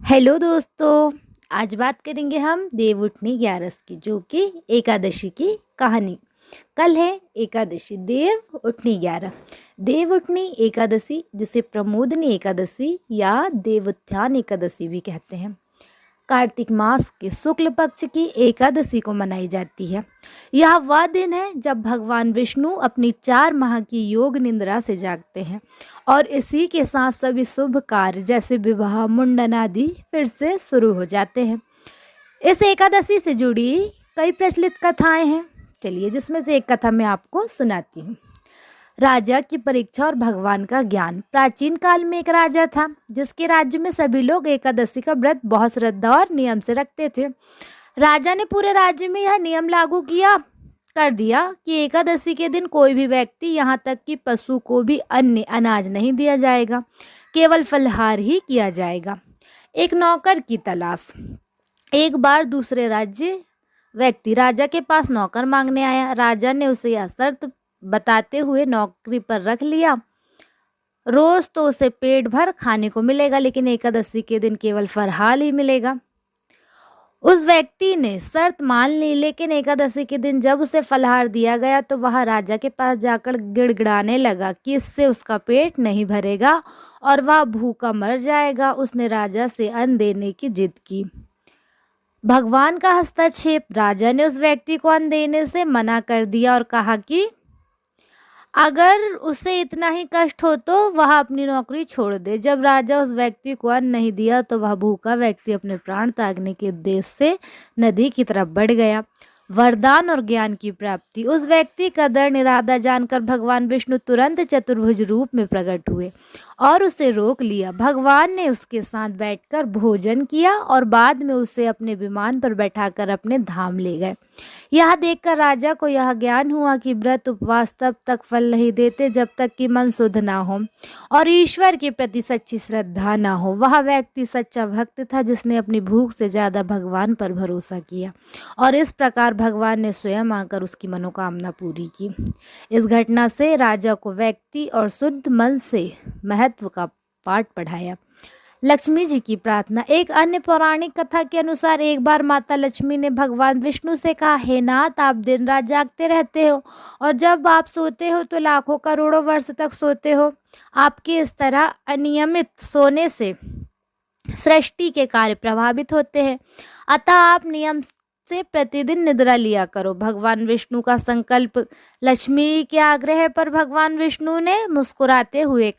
Hello दोस्तों। आज बात करेंगे हम देव उठनी 11 की, जो कि एकादशी की कहानी। कल है एकादशी, देव उठनी 11। देव उठनी एकादशी, जिसे प्रमोदनी एकादशी या देवोत्थान एकादशी भी कहते हैं, कार्तिक मास के शुक्ल पक्ष की एकादशी को मनाई जाती है। यह वह दिन है जब भगवान विष्णु अपनी 4 माह की योग निद्रा से जागते हैं और इसी के साथ सभी शुभ कार्य जैसे विवाह, मुंडन आदि फिर से शुरू हो जाते हैं। इस एकादशी से जुड़ी कई प्रचलित कथाएं हैं। चलिए, जिसमें से एक कथा मैं आपको सुनाती हूँ। राजा की परीक्षा और भगवान का ज्ञान। प्राचीन काल में एक राजा था जिसके राज्य में सभी लोग एकादशी का व्रत बहुत श्रद्धा और नियम से रखते थे। राजा ने पूरे राज्य में यह नियम लागू कर दिया कि एकादशी के दिन कोई भी व्यक्ति, यहाँ तक कि पशु को भी अन्य अनाज नहीं दिया जाएगा, केवल फलाहार ही किया जाएगा। एक नौकर की तलाश। एक बार दूसरे राज्य व्यक्ति राजा के पास नौकर मांगने आया। राजा ने उसे यह शर्त बताते हुए नौकरी पर रख लिया। रोज तो उसे पेट भर खाने को मिलेगा, लेकिन एकादशी के दिन केवल फलाहार ही मिलेगा। उस व्यक्ति ने शर्त मान ली, लेकिन एकादशी के दिन जब उसे फलाहार दिया गया तो वह राजा के पास जाकर गिड़गिड़ाने लगा कि इससे उसका पेट नहीं भरेगा और वह भूखा मर जाएगा। उसने राजा से अन्न देने की जिद की। भगवान का हस्तक्षेप। राजा ने उस व्यक्ति को अन्न देने से मना कर दिया और कहा कि अगर उसे इतना ही कष्ट हो तो वह अपनी नौकरी छोड़ दे। जब राजा उस व्यक्ति को अन्न नहीं दिया तो वह भूखा व्यक्ति अपने प्राण त्यागने के उद्देश्य से नदी की तरफ बढ़ गया। वरदान और ज्ञान की प्राप्ति। उस व्यक्ति का दृढ़ इरादा जानकर भगवान विष्णु तुरंत चतुर्भुज रूप में प्रकट हुए और उसे रोक लिया। भगवान ने उसके साथ बैठकर भोजन किया और बाद में उसे अपने विमान पर बैठाकर अपने धाम ले गए। यह देखकर राजा को यह ज्ञान हुआ कि व्रत उपवास तब तक फल नहीं देते जब तक कि मन शुद्ध ना हो और ईश्वर के प्रति सच्ची श्रद्धा ना हो। वह व्यक्ति सच्चा भक्त था जिसने अपनी भूख से ज्यादा भगवान पर भरोसा किया और इस प्रकार भगवान ने स्वयं आकर उसकी मनोकामना पूरी की। इस घटना से राजा को व्यक्ति और शुद्ध मन से महत्व का पाठ पढ़ाया। लक्ष्मी जी की प्रार्थना। एक अन्य पौराणिक कथा के अनुसार एक बार माता लक्ष्मी ने भगवान विष्णु से कहा, हे नाथ, आप दिन रात जागते रहते हो और जब आप सोते हो तो लाखों करोड़ों वर्ष तक सोते हो। आपके इस तरह अनियमित सोने से सृष्टि के कार्य प्रभावित होते हैं, अतः आप नियम से प्रतिदिन निद्रा लिया करो। भगवान विष्णु का संकल्प। लक्ष्मी के आग्रह पर भगवान विष्णु ने मुस्कुराते हुए